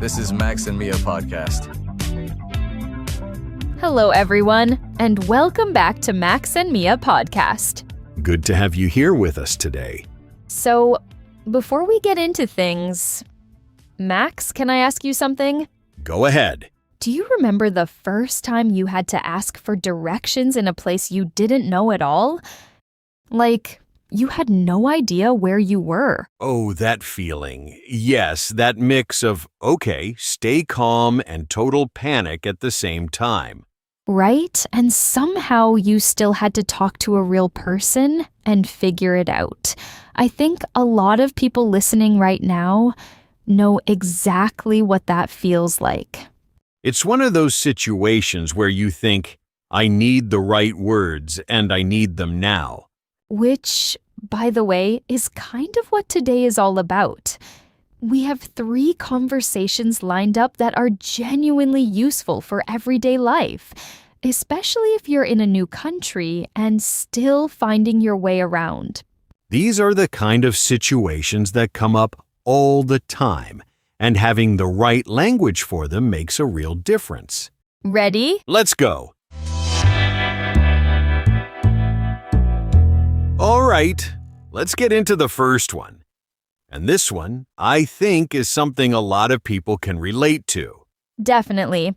This is Max and Mia podcast. Hello, everyone, and welcome back to Max and Mia podcast. Good to have you here with us today. So, before we get into things, Max, can I ask you something? Go ahead. Do you remember the first time you had to ask for directions in a place you didn't know at all? Like, you had no idea where you were. Oh, that feeling. Yes, that mix of, okay, stay calm and total panic at the same time. Right? And somehow you still had to talk to a real person and figure it out. I think a lot of people listening right now know exactly what that feels like. It's one of those situations where you think, I need the right words and I need them now. Which, by the way, is kind of what today is all about. We have 3 conversations lined up that are genuinely useful for everyday life, especially if you're in a new country and still finding your way around. These are the kind of situations that come up all the time, and having the right language for them makes a real difference. Ready? Let's go. All right, let's get into the first one. And this one, I think, is something a lot of people can relate to. Definitely.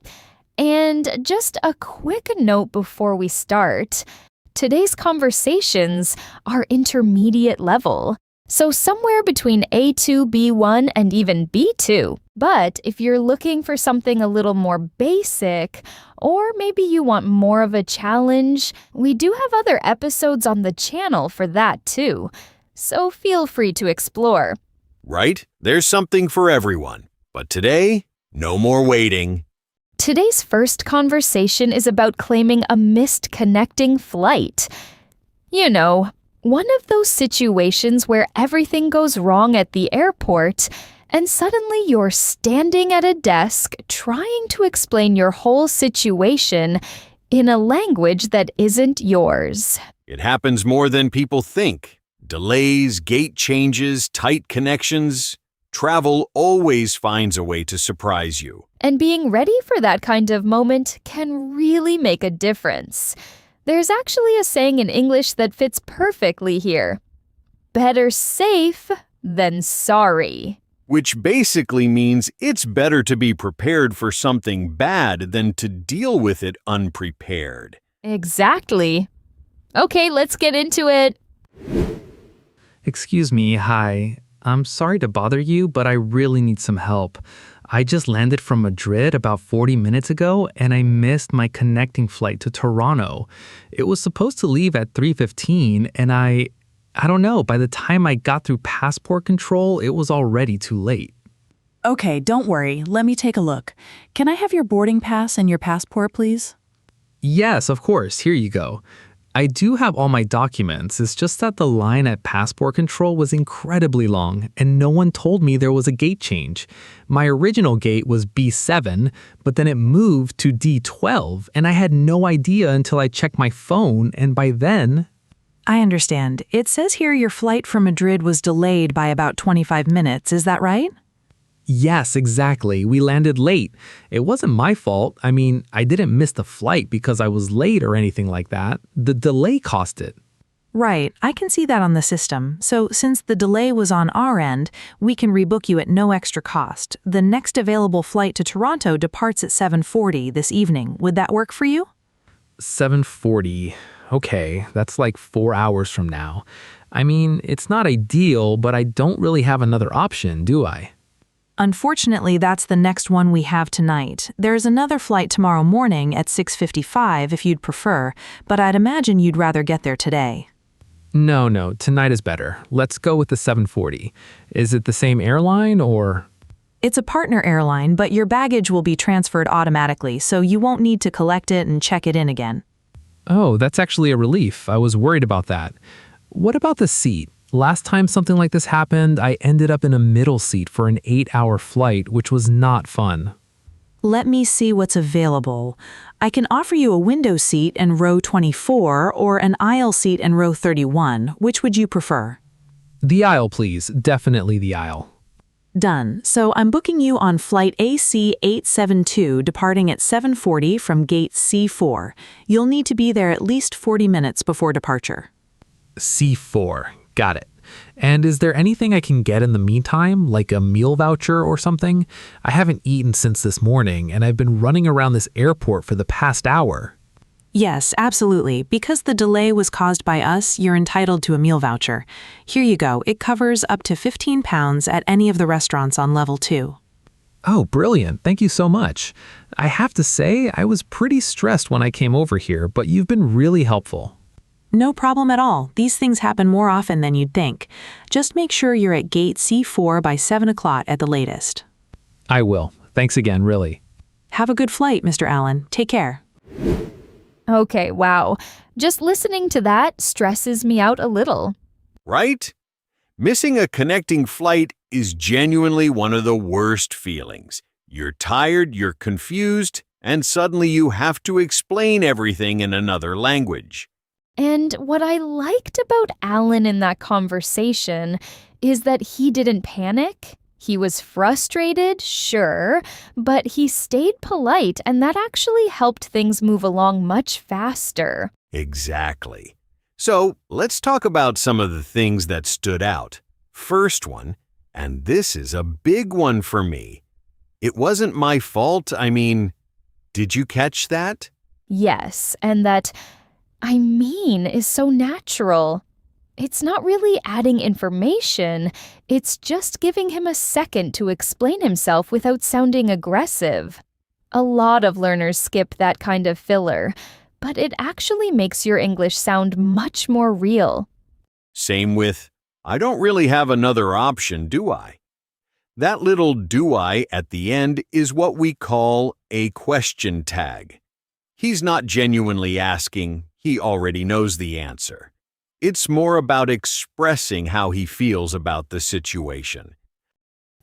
And just a quick note before we start. Today's conversations are intermediate level, so somewhere between A2, B1, and even B2. But if you're looking for something a little more basic, or maybe you want more of a challenge, we do have other episodes on the channel for that too. So feel free to explore. Right? There's something for everyone. But today, no more waiting. Today's first conversation is about claiming a missed connecting flight. You know, one of those situations where everything goes wrong at the airport, and suddenly you're standing at a desk trying to explain your whole situation in a language that isn't yours. It happens more than people think. Delays, gate changes, tight connections. Travel always finds a way to surprise you. And being ready for that kind of moment can really make a difference. There's actually a saying in English that fits perfectly here. Better safe than sorry. Which basically means it's better to be prepared for something bad than to deal with it unprepared. Exactly. Okay, let's get into it. Excuse me, hi. I'm sorry to bother you, but I really need some help. I just landed from Madrid about 40 minutes ago, and I missed my connecting flight to Toronto. It was supposed to leave at 3:15, and I don't know, by the time I got through passport control, it was already too late. Okay, don't worry. Let me take a look. Can I have your boarding pass and your passport, please? Yes, of course. Here you go. I do have all my documents. It's just that the line at passport control was incredibly long, and no one told me there was a gate change. My original gate was B7, but then it moved to D12, and I had no idea until I checked my phone, and by then... I understand. It says here your flight from Madrid was delayed by about 25 minutes. Is that right? Yes, exactly. We landed late. It wasn't my fault. I mean, I didn't miss the flight because I was late or anything like that. The delay cost it. Right. I can see that on the system. So since the delay was on our end, we can rebook you at no extra cost. The next available flight to Toronto departs at 7:40 this evening. Would that work for you? 7:40. Okay, that's like 4 hours from now. I mean, it's not ideal, but I don't really have another option, do I? Unfortunately, that's the next one we have tonight. There's another flight tomorrow morning at 6:55 if you'd prefer, but I'd imagine you'd rather get there today. No, tonight is better. Let's go with the 7:40. Is it the same airline or... It's a partner airline, but your baggage will be transferred automatically, so you won't need to collect it and check it in again. Oh, that's actually a relief. I was worried about that. What about the seat? Last time something like this happened, I ended up in a middle seat for an 8-hour flight, which was not fun. Let me see what's available. I can offer you a window seat in row 24 or an aisle seat in row 31. Which would you prefer? The aisle, please. Definitely the aisle. Done. So I'm booking you on flight AC 872 departing at 7:40 from gate C4. You'll need to be there at least 40 minutes before departure. C4. Got it. And is there anything I can get in the meantime, like a meal voucher or something? I haven't eaten since this morning, and I've been running around this airport for the past hour. Yes, absolutely. Because the delay was caused by us, you're entitled to a meal voucher. Here you go. It covers up to £15 at any of the restaurants on level 2. Oh, brilliant. Thank you so much. I have to say, I was pretty stressed when I came over here, but you've been really helpful. No problem at all. These things happen more often than you'd think. Just make sure you're at gate C4 by 7 o'clock at the latest. I will. Thanks again, really. Have a good flight, Mr. Allen. Take care. Okay, wow. Just listening to that stresses me out a little. Right? Missing a connecting flight is genuinely one of the worst feelings. You're tired, you're confused, and suddenly you have to explain everything in another language. And what I liked about Alan in that conversation is that he didn't panic. He was frustrated, sure, but he stayed polite, and that actually helped things move along much faster. Exactly. So let's talk about some of the things that stood out. First one, and this is a big one for me. It wasn't my fault. I mean, did you catch that? Yes, and that is so natural. It's not really adding information, it's just giving him a second to explain himself without sounding aggressive. A lot of learners skip that kind of filler, but it actually makes your English sound much more real. Same with, I don't really have another option, do I? That little do I at the end is what we call a question tag. He's not genuinely asking, he already knows the answer. It's more about expressing how he feels about the situation.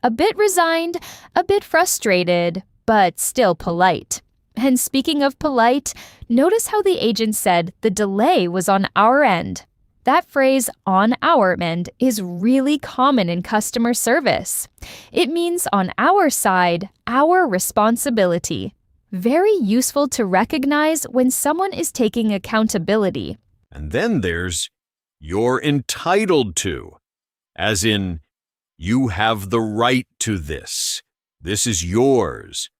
A bit resigned, a bit frustrated, but still polite. And speaking of polite, notice how the agent said the delay was on our end. That phrase, on our end, is really common in customer service. It means on our side, our responsibility. Very useful to recognize when someone is taking accountability. And then there's you're entitled to, as in, you have the right to this. This is yours.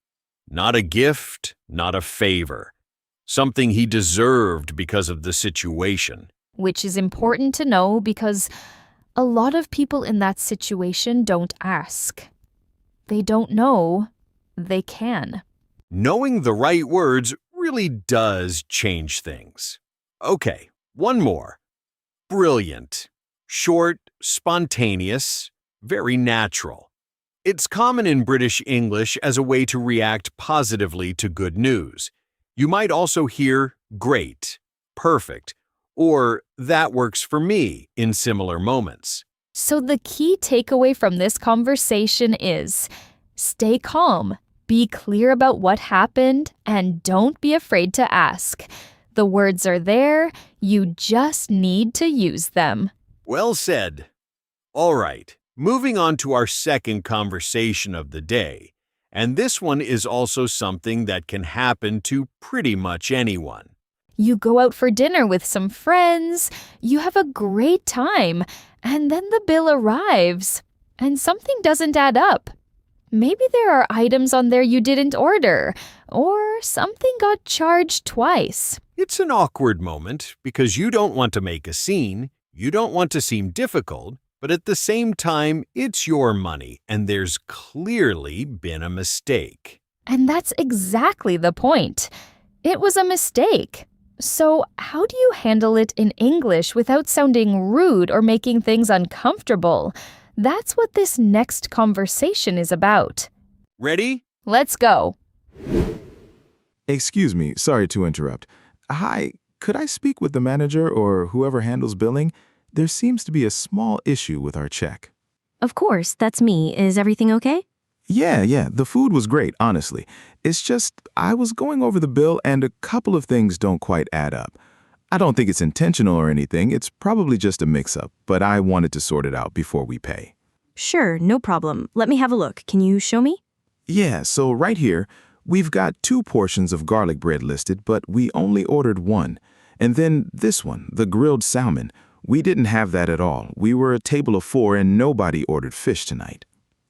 Not a gift, not a favor. Something he deserved because of the situation. Which is important to know because a lot of people in that situation don't ask. They don't know they can. Knowing the right words really does change things. Okay, one more. Brilliant. Short, spontaneous, very natural. It's common in British English as a way to react positively to good news. You might also hear great, perfect, or that works for me in similar moments. So the key takeaway from this conversation is stay calm, be clear about what happened, and don't be afraid to ask. The words are there, you just need to use them. Well said. All right, moving on to our second conversation of the day. And this one is also something that can happen to pretty much anyone. You go out for dinner with some friends, you have a great time, and then the bill arrives, and something doesn't add up. Maybe there are items on there you didn't order, or something got charged twice. It's an awkward moment because you don't want to make a scene, you don't want to seem difficult, but at the same time, it's your money and there's clearly been a mistake. And that's exactly the point. It was a mistake. So how do you handle it in English without sounding rude or making things uncomfortable? That's what this next conversation is about. Ready? Let's go. Excuse me, sorry to interrupt. Hi, could I speak with the manager or whoever handles billing? There seems to be a small issue with our check. Of course, that's me. Is everything okay? Yeah, the food was great, honestly. It's just, I was going over the bill and a couple of things don't quite add up. I don't think it's intentional or anything, it's probably just a mix-up, but I wanted to sort it out before we pay. Sure, no problem. Let me have a look. Can you show me? Yeah, so right here, we've got 2 portions of garlic bread listed, but we only ordered 1. And then this one, the grilled salmon, we didn't have that at all. We were a table of 4 and nobody ordered fish tonight.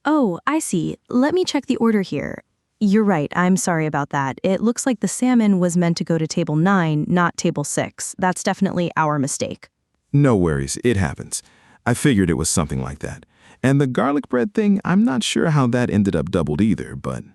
Oh, I see. Let me check the order here. You're right, I'm sorry about that. It looks like the salmon was meant to go to table 9, not table 6. That's definitely our mistake. No worries, it happens. I figured it was something like that. And the garlic bread thing, I'm not sure how that ended up doubled either, but...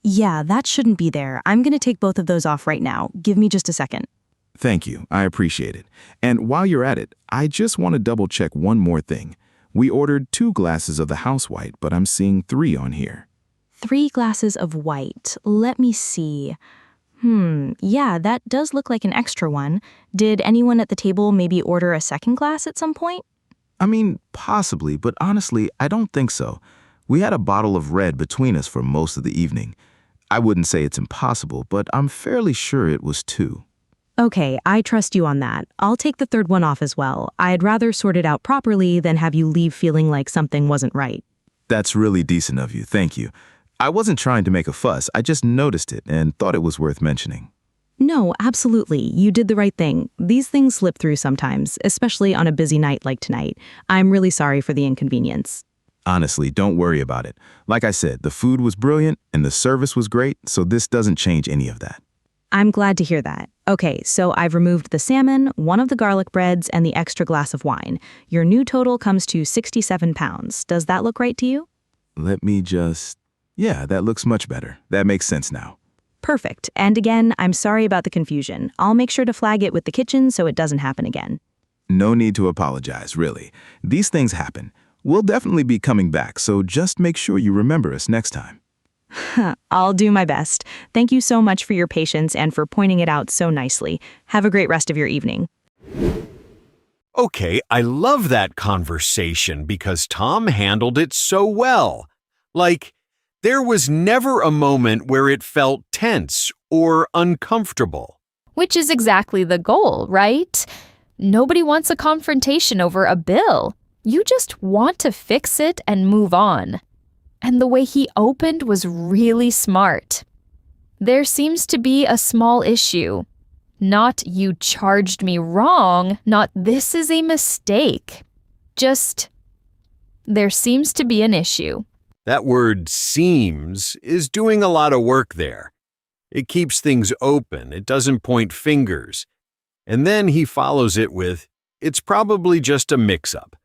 Yeah, that shouldn't be there. I'm gonna take both of those off right now. Give me just a second. Thank you, I appreciate it. And while you're at it, I just want to double-check one more thing. We ordered 2 glasses of the house white, but I'm seeing 3 on here. 3 glasses of white. Let me see. Yeah, that does look like an extra one. Did anyone at the table maybe order a second glass at some point? I mean, possibly, but honestly, I don't think so. We had a bottle of red between us for most of the evening. I wouldn't say it's impossible, but I'm fairly sure it was 2. Okay, I trust you on that. I'll take the third one off as well. I'd rather sort it out properly than have you leave feeling like something wasn't right. That's really decent of you, thank you. I wasn't trying to make a fuss, I just noticed it and thought it was worth mentioning. No, absolutely. You did the right thing. These things slip through sometimes, especially on a busy night like tonight. I'm really sorry for the inconvenience. Honestly, don't worry about it. Like I said, the food was brilliant and the service was great, so this doesn't change any of that. I'm glad to hear that. Okay, so I've removed the salmon, 1 of the garlic breads, and the extra glass of wine. Your new total comes to 67 pounds. Does that look right to you? Let me just... Yeah, that looks much better. That makes sense now. Perfect. And again, I'm sorry about the confusion. I'll make sure to flag it with the kitchen so it doesn't happen again. No need to apologize, really. These things happen. We'll definitely be coming back, so just make sure you remember us next time. I'll do my best. Thank you so much for your patience and for pointing it out so nicely. Have a great rest of your evening. Okay, I love that conversation because Tom handled it so well. Like, there was never a moment where it felt tense or uncomfortable. Which is exactly the goal, right? Nobody wants a confrontation over a bill. You just want to fix it and move on. And the way he opened was really smart. There seems to be a small issue. Not you charged me wrong, not this is a mistake. Just, there seems to be an issue. That word seems is doing a lot of work there. It keeps things open, it doesn't point fingers. And then he follows it with, it's probably just a mix-up,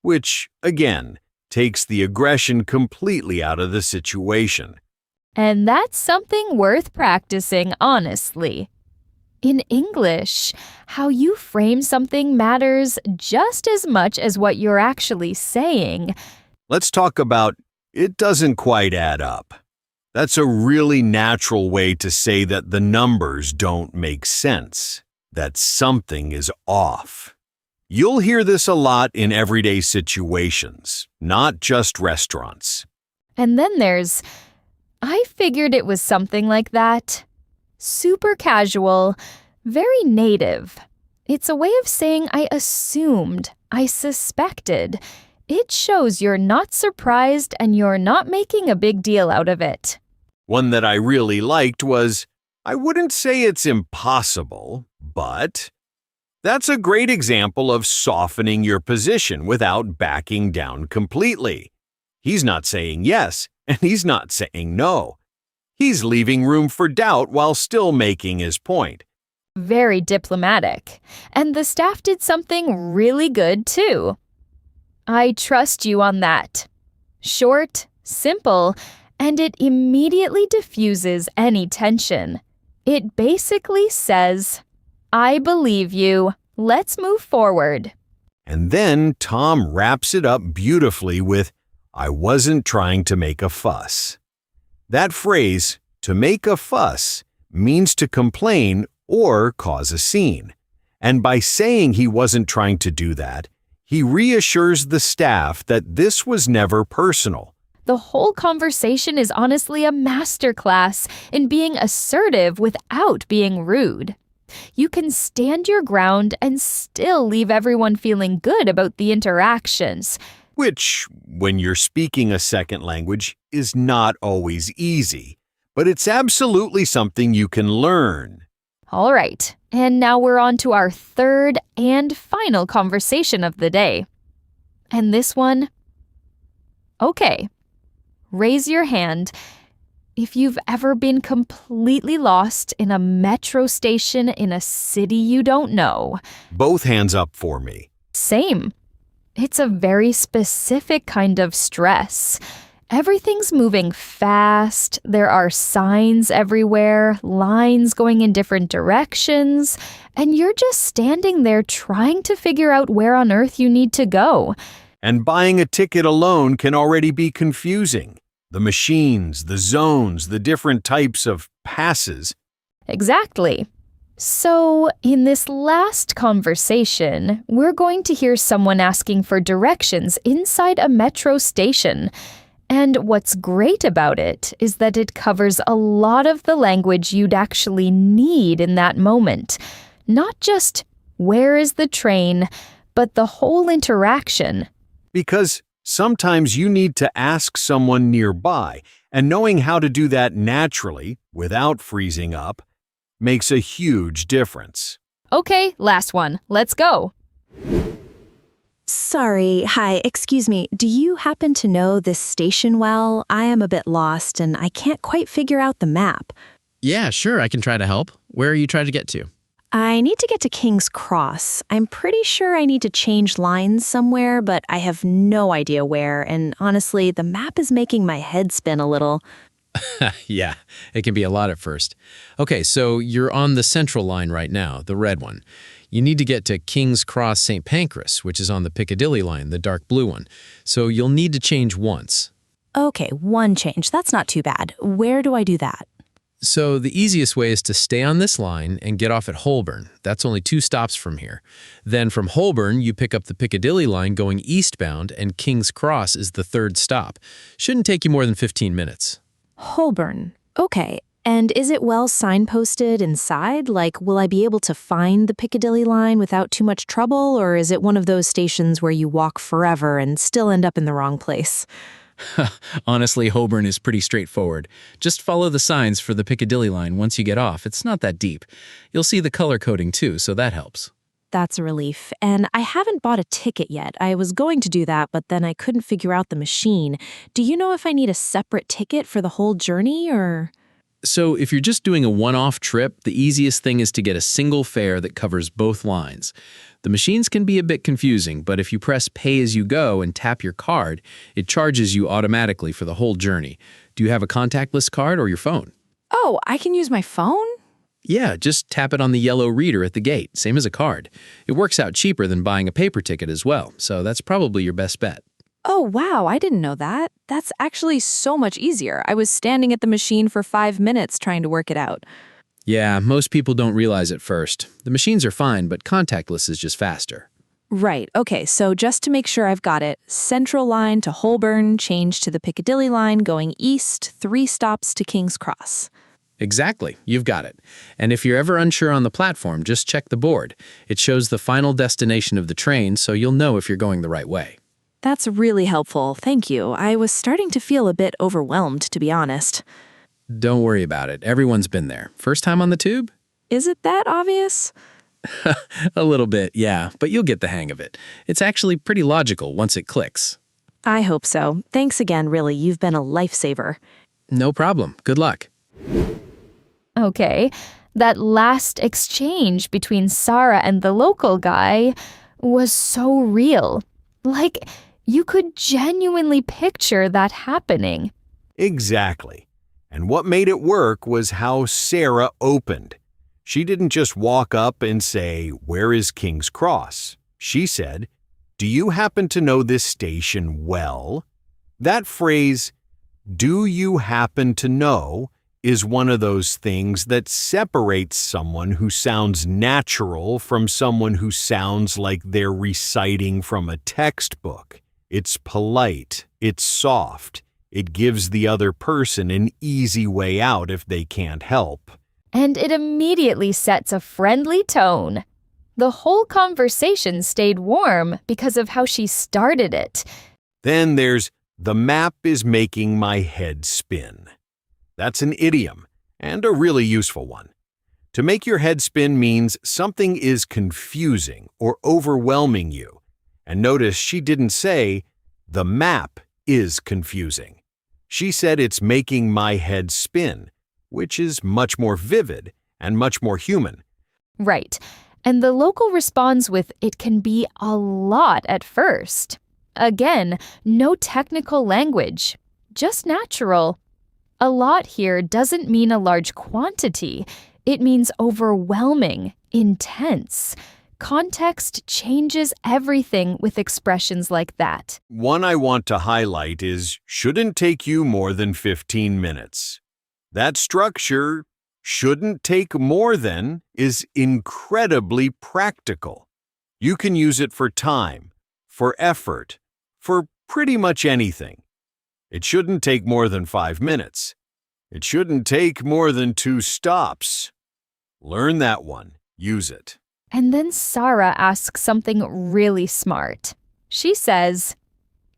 which, again, takes the aggression completely out of the situation. And that's something worth practicing, honestly. In English, how you frame something matters just as much as what you're actually saying. Let's talk about it doesn't quite add up. That's a really natural way to say that the numbers don't make sense, that something is off. You'll hear this a lot in everyday situations, not just restaurants. And then there's, I figured it was something like that. Super casual, very native. It's a way of saying I assumed, I suspected. It shows you're not surprised and you're not making a big deal out of it. One that I really liked was, I wouldn't say it's impossible, but... That's a great example of softening your position without backing down completely. He's not saying yes, and he's not saying no. He's leaving room for doubt while still making his point. Very diplomatic. And the staff did something really good, too. I trust you on that. Short, simple, and it immediately diffuses any tension. It basically says, I believe you. Let's move forward. And then Tom wraps it up beautifully with, I wasn't trying to make a fuss. That phrase, to make a fuss, means to complain or cause a scene. And by saying he wasn't trying to do that, he reassures the staff that this was never personal. The whole conversation is honestly a masterclass in being assertive without being rude. You can stand your ground and still leave everyone feeling good about the interactions, which, when you're speaking a second language, is not always easy, but it's absolutely something you can learn. All right, and now we're on to our third and final conversation of the day. And this one? Okay, raise your hand if you've ever been completely lost in a metro station in a city you don't know. Both hands up for me. Same. It's a very specific kind of stress. Everything's moving fast, there are signs everywhere, lines going in different directions, and you're just standing there trying to figure out where on earth you need to go. And buying a ticket alone can already be confusing. The machines, the zones, the different types of passes. Exactly. So, in this last conversation, we're going to hear someone asking for directions inside a metro station. And what's great about it is that it covers a lot of the language you'd actually need in that moment. Not just where is the train, but the whole interaction. Because sometimes you need to ask someone nearby, and knowing how to do that naturally, without freezing up, makes a huge difference. Okay, last one. Let's go. Sorry, hi, excuse me. Do you happen to know this station well? I am a bit lost and I can't quite figure out the map. Yeah, sure, I can try to help. Where are you trying to get to? I need to get to King's Cross. I'm pretty sure I need to change lines somewhere, but I have no idea where, and honestly, the map is making my head spin a little. Yeah, it can be a lot at first. Okay, so you're on the central line right now, the red one. You need to get to King's Cross St. Pancras, which is on the Piccadilly line, the dark blue one. So you'll need to change once. Okay, one change. That's not too bad. Where do I do that? So the easiest way is to stay on this line and get off at Holborn. That's only 2 stops from here. Then from Holborn, you pick up the Piccadilly line going eastbound, and King's Cross is the 3rd stop. Shouldn't take you more than 15 minutes. Holborn. Okay. And is it well signposted inside? Like, will I be able to find the Piccadilly line without too much trouble, or is it one of those stations where you walk forever and still end up in the wrong place? Honestly, Holborn is pretty straightforward. Just follow the signs for the Piccadilly line once you get off. It's not that deep. You'll see the color coding too, so that helps. That's a relief. And I haven't bought a ticket yet. I was going to do that, but then I couldn't figure out the machine. Do you know if I need a separate ticket for the whole journey, or...? So if you're just doing a one-off trip, the easiest thing is to get a single fare that covers both lines. The machines can be a bit confusing, but if you press pay as you go and tap your card, it charges you automatically for the whole journey. Do you have a contactless card or your phone? Oh, I can use my phone? Yeah, just tap it on the yellow reader at the gate, same as a card. It works out cheaper than buying a paper ticket as well, so that's probably your best bet. Oh, wow, I didn't know that. That's actually so much easier. I was standing at the machine for 5 minutes trying to work it out. Yeah, most people don't realize at first. The machines are fine, but contactless is just faster. Right, okay, so just to make sure I've got it, Central Line to Holborn, change to the Piccadilly line, going east, 3 stops to King's Cross. Exactly, you've got it. And if you're ever unsure on the platform, just check the board. It shows the final destination of the train, so you'll know if you're going the right way. That's really helpful, thank you. I was starting to feel a bit overwhelmed, to be honest. Don't worry about it. Everyone's been there. First time on the tube? Is it that obvious? A little bit, yeah, but you'll get the hang of it. It's actually pretty logical once it clicks. I hope so. Thanks again, really. You've been a lifesaver. No problem. Good luck. Okay, that last exchange between Sarah and the local guy was so real. Like, you could genuinely picture that happening. Exactly. And what made it work was how Sarah opened. She didn't just walk up and say, "Where is King's Cross?" She said, "Do you happen to know this station well?" That phrase, "Do you happen to know," is one of those things that separates someone who sounds natural from someone who sounds like they're reciting from a textbook. It's polite, it's soft, it gives the other person an easy way out if they can't help. And it immediately sets a friendly tone. The whole conversation stayed warm because of how she started it. Then there's the map is making my head spin. That's an idiom, and a really useful one. To make your head spin means something is confusing or overwhelming you. And notice she didn't say, the map is confusing. She said it's making my head spin, which is much more vivid and much more human. Right. And the local responds with, it can be a lot at first. Again, no technical language, just natural. A lot here doesn't mean a large quantity. It means overwhelming, intense. Context changes everything with expressions like that. One I want to highlight is shouldn't take you more than 15 minutes. That structure, shouldn't take more than, is incredibly practical. You can use it for time, for effort, for pretty much anything. It shouldn't take more than 5 minutes. It shouldn't take more than 2 stops. Learn that one. Use it. And then Sarah asks something really smart. She says,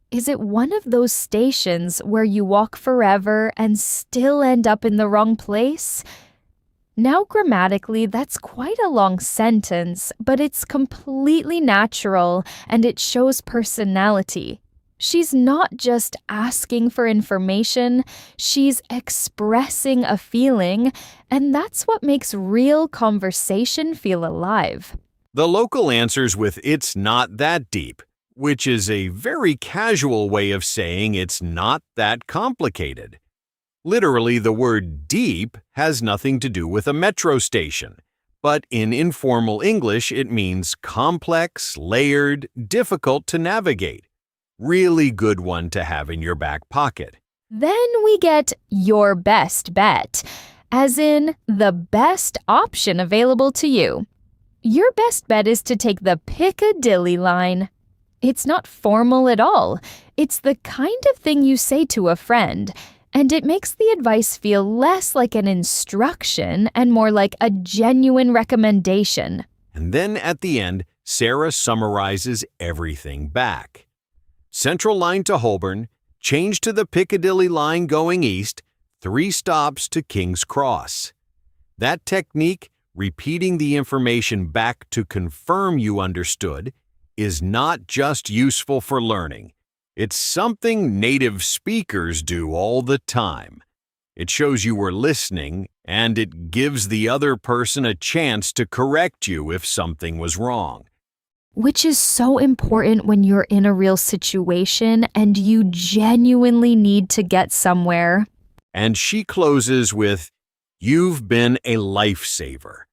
is it one of those stations where you walk forever and still end up in the wrong place? Now, grammatically, that's quite a long sentence, but it's completely natural and it shows personality. She's not just asking for information, she's expressing a feeling, and that's what makes real conversation feel alive. The local answers with "it's not that deep," which is a very casual way of saying it's not that complicated. Literally, the word deep has nothing to do with a metro station, but in informal English it means complex, layered, difficult to navigate. Really good one to have in your back pocket. Then we get your best bet, as in the best option available to you. Your best bet is to take the Piccadilly line. It's not formal at all. It's the kind of thing you say to a friend, and it makes the advice feel less like an instruction and more like a genuine recommendation. And then at the end, Sarah summarizes everything back. Central Line to Holborn, change to the Piccadilly line going east, 3 stops to King's Cross. That technique, repeating the information back to confirm you understood, is not just useful for learning. It's something native speakers do all the time. It shows you were listening, and it gives the other person a chance to correct you if something was wrong. Which is so important when you're in a real situation and you genuinely need to get somewhere. And she closes with, you've been a lifesaver.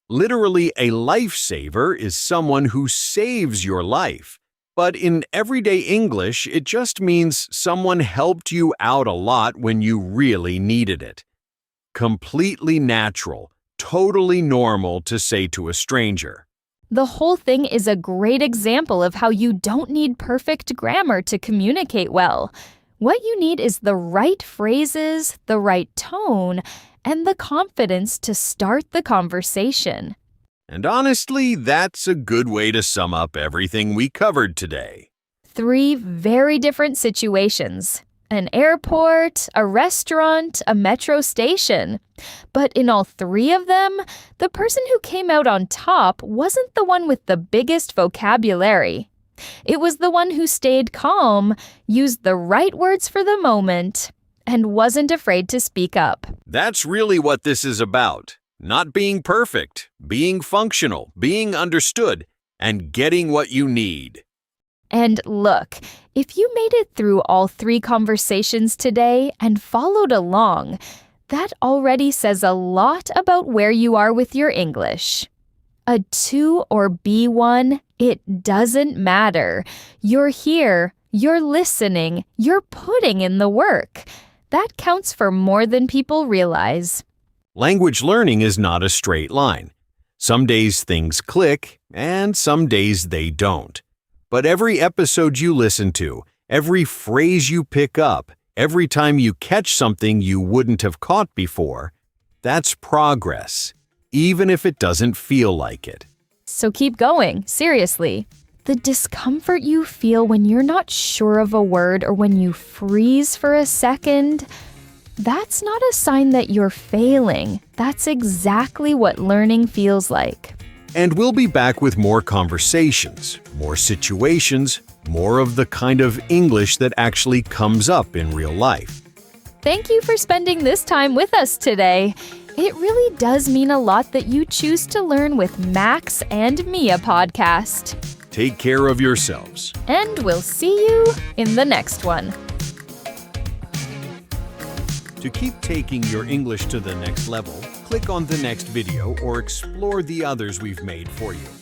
Literally, a lifesaver is someone who saves your life. But in everyday English, it just means someone helped you out a lot when you really needed it. Completely natural, totally normal to say to a stranger. The whole thing is a great example of how you don't need perfect grammar to communicate well. What you need is the right phrases, the right tone, and the confidence to start the conversation. And honestly, that's a good way to sum up everything we covered today. 3 very different situations. An airport, a restaurant, a metro station. But in all 3 of them, the person who came out on top wasn't the one with the biggest vocabulary. It was the one who stayed calm, used the right words for the moment, and wasn't afraid to speak up. That's really what this is about. Not being perfect, being functional, being understood, and getting what you need. And look, if you made it through all 3 conversations today and followed along, that already says a lot about where you are with your English. A 2 or B1, it doesn't matter. You're here, you're listening, you're putting in the work. That counts for more than people realize. Language learning is not a straight line. Some days things click, and some days they don't. But every episode you listen to, every phrase you pick up, every time you catch something you wouldn't have caught before, that's progress, even if it doesn't feel like it. So keep going, seriously. The discomfort you feel when you're not sure of a word or when you freeze for a second, that's not a sign that you're failing. That's exactly what learning feels like. And we'll be back with more conversations, more situations, more of the kind of English that actually comes up in real life. Thank you for spending this time with us today. It really does mean a lot that you choose to learn with Max and Mia podcast. Take care of yourselves. And we'll see you in the next one. To keep taking your English to the next level, click on the next video or explore the others we've made for you.